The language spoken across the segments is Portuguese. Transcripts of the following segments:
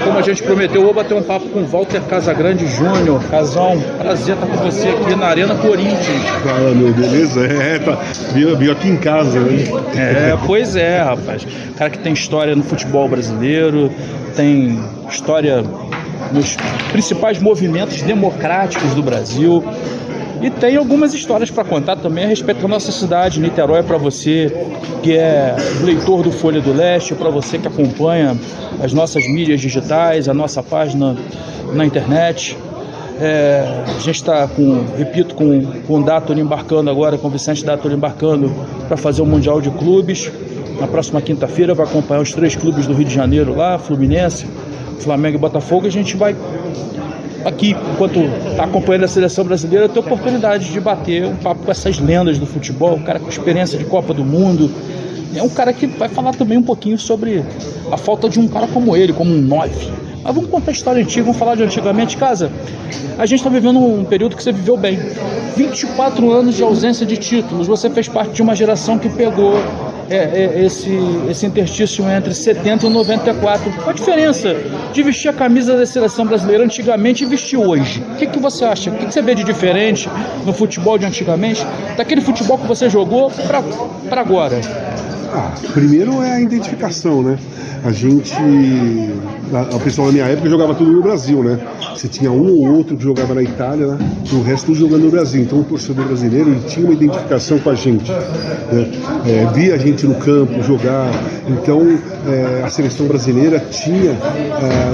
Como a gente prometeu, eu vou bater um papo com o Walter Casagrande Júnior. Casão, prazer estar com você aqui na Arena Corinthians. Fala, meu, beleza? Viu aqui em casa, né? Pois é, rapaz. Cara que tem história no futebol brasileiro, tem história nos principais movimentos democráticos do Brasil. E tem algumas histórias para contar também a respeito da nossa cidade, Niterói, para você que é leitor do Folha do Leste, para você que acompanha as nossas mídias digitais, a nossa página na internet. A gente está com o Dátolo embarcando agora, com o Vicente Dátolo embarcando para fazer o Mundial de Clubes. Na próxima quinta-feira vai acompanhar os 3 clubes do Rio de Janeiro lá, Fluminense, Flamengo e Botafogo. A gente vai aqui, enquanto está acompanhando a seleção brasileira, ter oportunidade de bater um papo com essas lendas do futebol, um cara com experiência de Copa do Mundo. É um cara que vai falar também um pouquinho sobre a falta de um cara como ele, como um 9. Mas vamos contar a história antiga, vamos falar de antigamente. Casa, a gente está vivendo um período que você viveu bem. 24 anos de ausência de títulos. Você fez parte de uma geração que pegou esse interstício entre 70 e 94. Qual a diferença de vestir a camisa da seleção brasileira antigamente e vestir hoje? O que você acha? O que você vê de diferente no futebol de antigamente, daquele futebol que você jogou para agora? Primeiro é a identificação, né? O pessoal na minha época jogava tudo no Brasil, né? Você tinha um ou outro que jogava na Itália, né? E o resto tudo jogando no Brasil. Então o torcedor brasileiro ele tinha uma identificação com a gente, né? Via a gente no campo jogar. Então a seleção brasileira tinha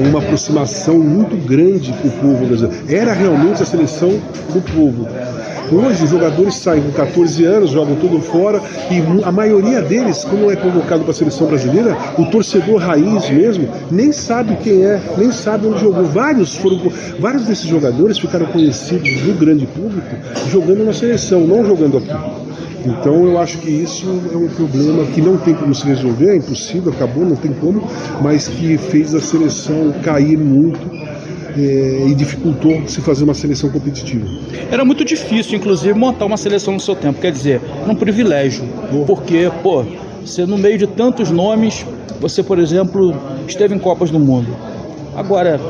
uma aproximação muito grande com o povo brasileiro. Era realmente a seleção do povo. Hoje os jogadores saem com 14 anos, jogam tudo fora e a maioria deles, como é convocado para a seleção brasileira, o torcedor raiz mesmo, nem sabe quem é, nem sabe onde jogou. Vários desses jogadores ficaram conhecidos no grande público jogando na seleção, não jogando aqui. Então eu acho que isso é um problema que não tem como se resolver, é impossível, acabou, não tem como, mas que fez a seleção cair muito. E dificultou se fazer uma seleção competitiva. Era muito difícil, inclusive, montar uma seleção no seu tempo. Quer dizer, era um privilégio. Porque, você no meio de tantos nomes, você, por exemplo, esteve em Copas do Mundo. Agora,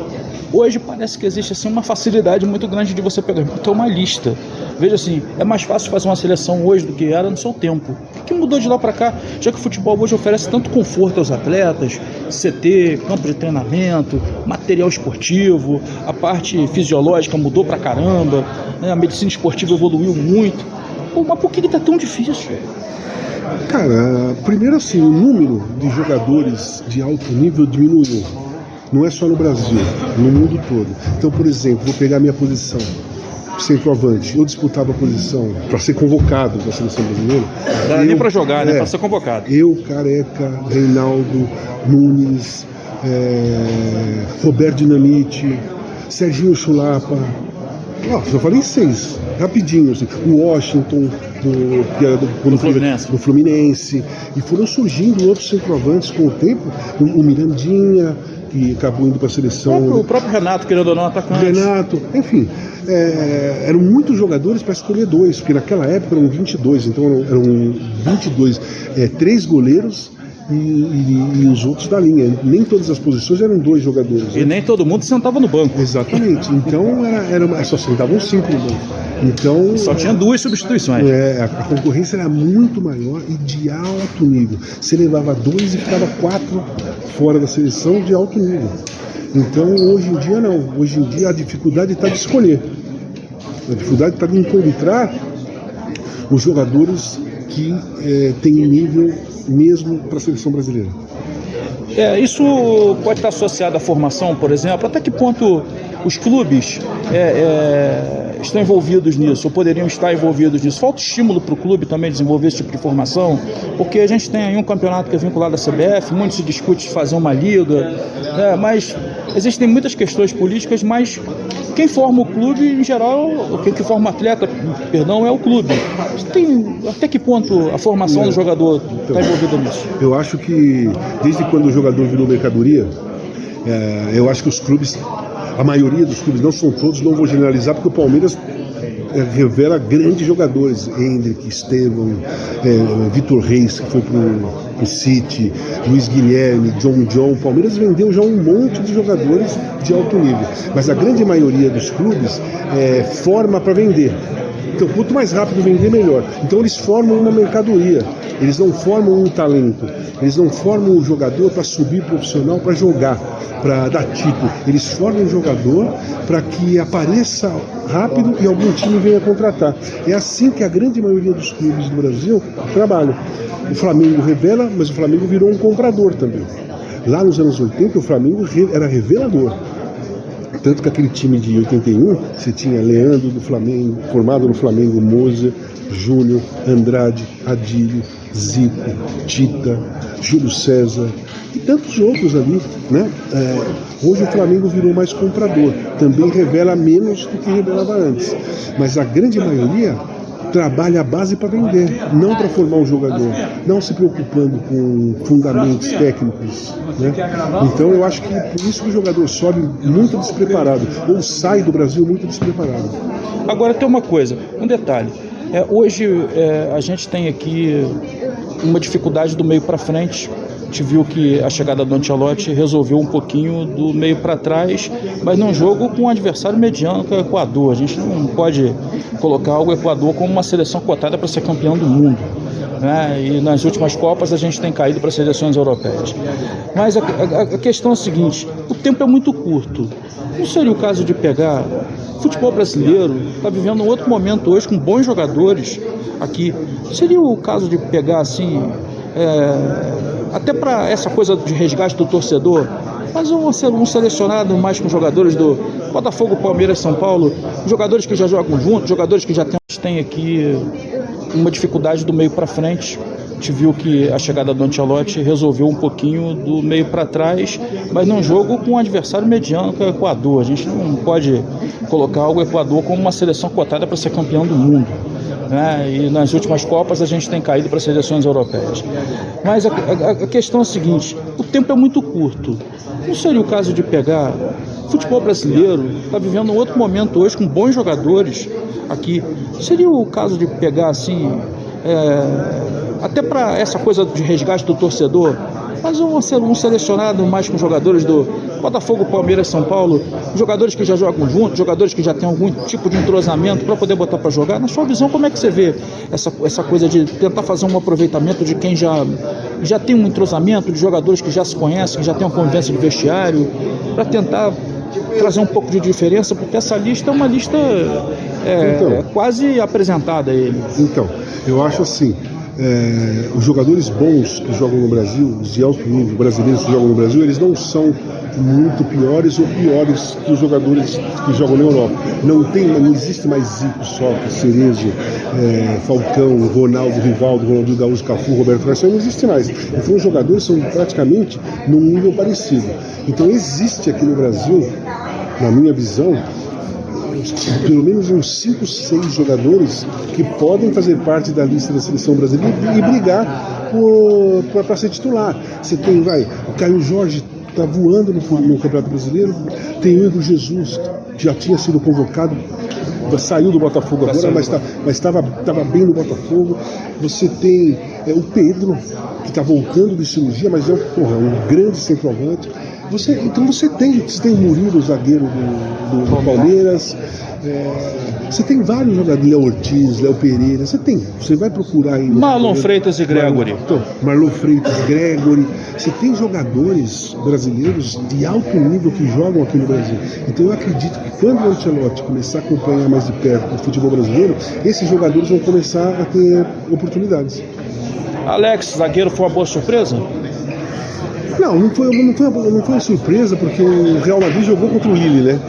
hoje parece que existe assim, uma facilidade muito grande de você pegar uma lista. Veja assim, é mais fácil fazer uma seleção hoje do que era no seu tempo. O que mudou de lá para cá? Já que o futebol hoje oferece tanto conforto aos atletas, CT, campo de treinamento, material esportivo, a parte fisiológica mudou pra caramba, né? A medicina esportiva evoluiu muito. Mas por que está tão difícil? Cara, primeiro assim, o número de jogadores de alto nível diminuiu. Não é só no Brasil, no mundo todo. Então, por exemplo, vou pegar a minha posição, centroavante. Eu disputava a posição para ser convocado da seleção brasileira. Não era nem para jogar, né? Para ser convocado. Eu, Careca, Reinaldo, Nunes, Roberto Dinamite, Serginho Chulapa. Já falei 6, rapidinho. Assim. O Washington, do Fluminense. E foram surgindo outros centroavantes com o tempo. O Mirandinha, que acabou indo para a seleção. O próprio Renato, querendo ou não, atacante. Enfim, eram muitos jogadores para escolher 2, porque naquela época eram 22, então eram 22, 3 goleiros e os outros da linha. Nem todas as posições eram 2 jogadores. E nem todo mundo sentava no banco. Exatamente, então só sentavam 5 no banco. Então, só tinha 2 substituições. A concorrência era muito maior e de alto nível. Você levava 2 e ficava 4 fora da seleção de alto nível. Então hoje em dia não. Hoje em dia a dificuldade está de escolher. A dificuldade está de encontrar os jogadores que têm nível mesmo para a seleção brasileira. Isso pode estar associado à formação, por exemplo. Até que ponto os clubes estão envolvidos nisso, ou poderiam estar envolvidos nisso? Falta estímulo para o clube também desenvolver esse tipo de formação, porque a gente tem aí um campeonato que é vinculado à CBF, muito se discute de fazer uma liga, mas existem muitas questões políticas, mas quem forma o clube, em geral, quem forma o atleta, é o clube. Até que ponto a formação do jogador está envolvida nisso? Eu acho que desde quando o jogador virou mercadoria, eu acho que os clubes, a maioria dos clubes, não são todos, não vou generalizar, porque o Palmeiras revela grandes jogadores, Hendrick, Estevão, Vitor Reis, que foi pro City, Luiz Guilherme, John. O Palmeiras vendeu já um monte de jogadores de alto nível, mas a grande maioria dos clubes forma para vender. Então, quanto mais rápido vender, melhor. Então, eles formam uma mercadoria. Eles não formam um talento. Eles não formam um jogador para subir profissional, para jogar, para dar título. Eles formam um jogador para que apareça rápido e algum time venha contratar. É assim que a grande maioria dos clubes do Brasil trabalham. O Flamengo revela, mas o Flamengo virou um comprador também. Lá nos anos 80, o Flamengo era revelador. Tanto que aquele time de 81, você tinha Leandro do Flamengo, formado no Flamengo, Moza, Júnior, Andrade, Adílio, Zico, Tita, Júlio César e tantos outros ali, né? Hoje o Flamengo virou mais comprador, também revela menos do que revelava antes, mas a grande maioria trabalha a base para vender, não para formar um jogador, não se preocupando com fundamentos técnicos, né? Então eu acho que por isso que o jogador sobe muito despreparado, ou sai do Brasil muito despreparado. Agora tem uma coisa, um detalhe. Hoje a gente tem aqui uma dificuldade do meio para frente. A gente viu que a chegada do Ancelotti resolveu um pouquinho do meio para trás, mas num jogo com um adversário mediano que é o Equador. A gente não pode colocar o Equador como uma seleção cotada para ser campeão do mundo, né? E nas últimas Copas a gente tem caído para seleções europeias. Mas a questão é a seguinte: o tempo é muito curto. Não seria o caso de pegar... O futebol brasileiro está vivendo um outro momento hoje com bons jogadores aqui. Seria o caso de pegar assim... até para essa coisa de resgate do torcedor, mas um selecionado mais com jogadores do Botafogo, Palmeiras, São Paulo, jogadores que já jogam juntos, jogadores que já tem aqui uma dificuldade do meio para frente. A gente viu que a chegada do Ancelotti resolveu um pouquinho do meio para trás, mas num jogo com um adversário mediano que é o Equador. A gente não pode colocar o Equador como uma seleção cotada para ser campeão do mundo, né? E nas últimas Copas a gente tem caído para seleções europeias. Mas a questão é a seguinte: o tempo é muito curto. Não seria o caso de pegar... O futebol brasileiro está vivendo um outro momento hoje com bons jogadores aqui. Seria o caso de pegar assim... até para essa coisa de resgate do torcedor, mas um selecionado mais com jogadores do Botafogo, Palmeiras, São Paulo, jogadores que já jogam juntos, jogadores que já têm algum tipo de entrosamento para poder botar para jogar. Na sua visão, como é que você vê essa coisa de tentar fazer um aproveitamento de quem já tem um entrosamento, de jogadores que já se conhecem, que já têm uma convivência de vestiário, para tentar trazer um pouco de diferença, porque essa lista é uma lista quase apresentada a ele. Então, eu acho assim... os jogadores bons que jogam no Brasil, os de alto nível brasileiros que jogam no Brasil, eles não são muito piores ou piores que os jogadores que jogam na Europa. Não existe mais Zico, Sócrates, Cerezo, Falcão, Ronaldo, Rivaldo, Ronaldinho Gaúcho, Cafu, Roberto Carlos, não existe mais. Então os jogadores são praticamente num nível parecido. Então existe aqui no Brasil, na minha visão, pelo menos uns 5, 6 jogadores que podem fazer parte da lista da seleção brasileira e brigar para ser titular. Você tem, o Caio Jorge está voando no Campeonato Brasileiro, tem o Igor Jesus, que já tinha sido convocado, saiu do Botafogo agora, mas estava bem no Botafogo. Você tem o Pedro, que está voltando de cirurgia, mas é um grande centroavante. Então você tem o Murilo, zagueiro do Palmeiras, você tem vários jogadores, Léo Ortiz, Léo Pereira, você vai procurar aí... Marlon Freitas e Gregory. Marlon Freitas, Gregory, você tem jogadores brasileiros de alto nível que jogam aqui no Brasil. Então eu acredito que quando o Ancelotti começar a acompanhar mais de perto o futebol brasileiro, esses jogadores vão começar a ter oportunidades. Alex, zagueiro, foi uma boa surpresa? Não foi uma surpresa, porque o Real Madrid jogou contra o Lille, né?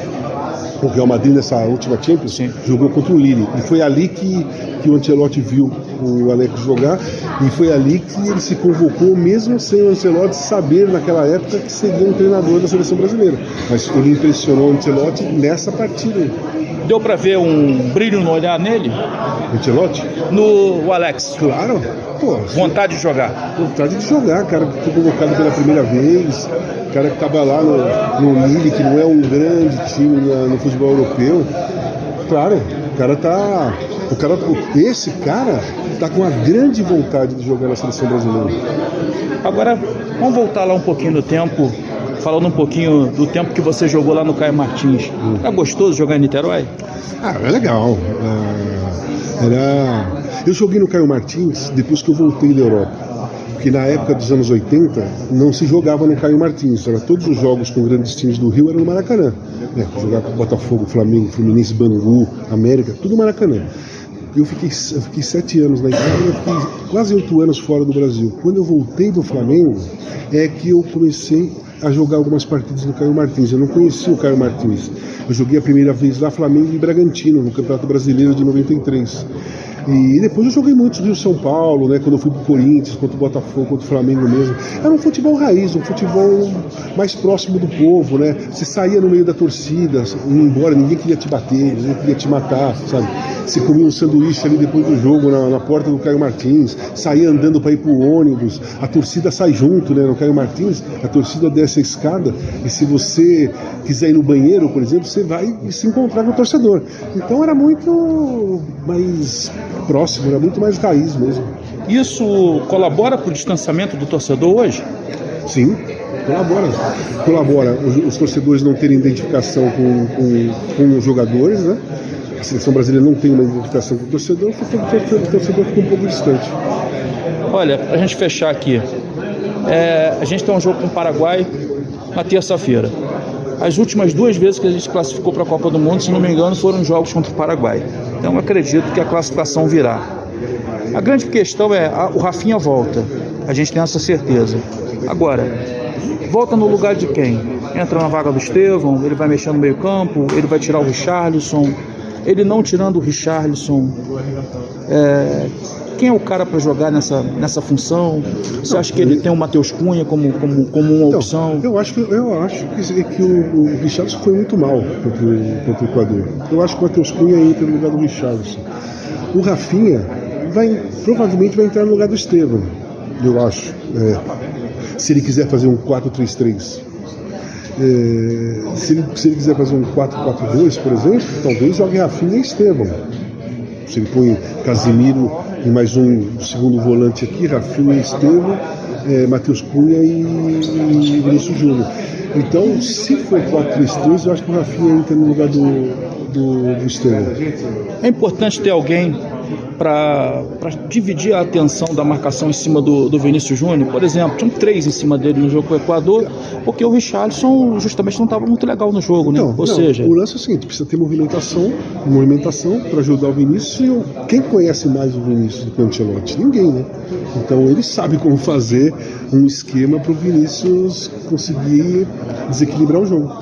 O Real Madrid nessa última Champions jogou contra o Lille. E foi ali que o Ancelotti viu o Alex jogar, e foi ali que ele se convocou, mesmo sem o Ancelotti saber naquela época que seria um treinador da seleção brasileira. Mas ele impressionou o Ancelotti nessa partida. Deu para ver um brilho no olhar nele? Ancelotti? No Alex? Claro. Vontade de jogar. Vontade de jogar, cara que foi convocado pela primeira vez, cara que estava lá no Lille, que não é um grande time no futebol europeu. Claro, esse cara tá com uma grande vontade de jogar na seleção brasileira. Agora, vamos voltar lá um pouquinho no tempo, falando um pouquinho do tempo que você jogou lá no Caio Martins. Era gostoso jogar em Niterói? É legal. Eu joguei no Caio Martins depois que eu voltei da Europa. Porque na época dos anos 80 não se jogava no Caio Martins, todos os jogos com grandes times do Rio eram no Maracanã. Jogava com Botafogo, Flamengo, Fluminense, Bangu, América, tudo no Maracanã. Eu fiquei 7 anos na Itália, eu fiquei quase 8 anos fora do Brasil. Quando eu voltei do Flamengo, é que eu comecei a jogar algumas partidas no Caio Martins. Eu não conhecia o Caio Martins. Eu joguei a primeira vez lá, Flamengo e Bragantino, no Campeonato Brasileiro de 93. E depois eu joguei muito no Rio São Paulo, né, quando eu fui pro Corinthians, contra o Botafogo, contra o Flamengo mesmo. Era um futebol raiz, um futebol mais próximo do povo, né? Você saía no meio da torcida, ia embora, ninguém queria te bater, ninguém queria te matar, sabe? Você comia um sanduíche ali depois do jogo na porta do Caio Martins, saía andando para ir pro ônibus, a torcida sai junto, né? No Caio Martins, a torcida desce a escada e se você quiser ir no banheiro, por exemplo, você vai e se encontrar com o torcedor. Então era muito mais próximo, era muito mais raiz mesmo. Isso colabora para o distanciamento do torcedor hoje? Sim, colabora. Os torcedores não terem identificação com os jogadores, né? A seleção brasileira não tem uma identificação com o torcedor, o torcedor fica um pouco distante. Olha, para a gente fechar aqui, a gente tem um jogo com o Paraguai na terça-feira. As últimas 2 vezes que a gente classificou para a Copa do Mundo, se não me engano, foram jogos contra o Paraguai. Então eu acredito que a classificação virá. A grande questão é, o Rafinha volta, a gente tem essa certeza. Agora, volta no lugar de quem? Entra na vaga do Estevão, ele vai mexer no meio campo, ele vai tirar o Richarlison. Ele não tirando o Richarlison, quem é o cara para jogar nessa função? Você acha que ele tem o Matheus Cunha como uma opção? Eu acho que o Richarlison foi muito mal contra o Equador. Eu acho que o Matheus Cunha entra no lugar do Richarlison. O Rafinha provavelmente vai entrar no lugar do Estevão, eu acho. Se ele quiser fazer um 4-3-3. Se ele quiser fazer um 4-4-2, por exemplo, talvez jogue Rafinha e Estevão. Se ele põe Casimiro e mais um segundo volante aqui, Rafinha e Estevão, Matheus Cunha e Vinícius Júnior. Então, se for 4-3-3, eu acho que o Rafinha entra no lugar do Estevão. É importante ter alguém para dividir a atenção da marcação em cima do Vinícius Júnior. Por exemplo, tinham 3 em cima dele no jogo com o Equador, porque o Richarlison justamente não estava muito legal no jogo, né? Seja, o lance é o seguinte, precisa ter movimentação para ajudar o Vinícius. E quem conhece mais o Vinícius do que o Ancelotti? Ninguém, né? Então ele sabe como fazer um esquema para o Vinícius conseguir desequilibrar o jogo.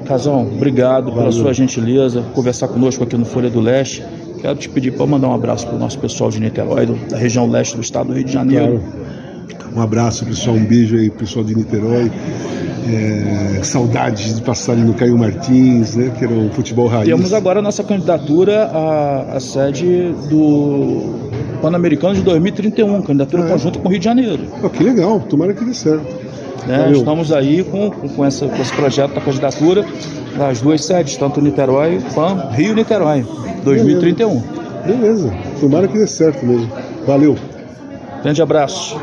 Casão, obrigado pela sua gentileza, conversar conosco aqui no Folha do Leste. Quero te pedir para mandar um abraço para o nosso pessoal de Niterói, da região leste do estado do Rio de Janeiro. Claro. Um abraço, pessoal, um beijo aí, pessoal de Niterói. Saudades de passar ali no Caio Martins, né, que era um futebol raiz. Temos agora a nossa candidatura à sede do Pan-Americano de 2031, candidatura conjunta com o Rio de Janeiro. Que legal, tomara que dê certo. Estamos aí com esse projeto da candidatura das 2 sedes, tanto Niterói, Pan, Rio e Niterói, 2031. Beleza, tomara que dê certo mesmo. Valeu. Grande abraço.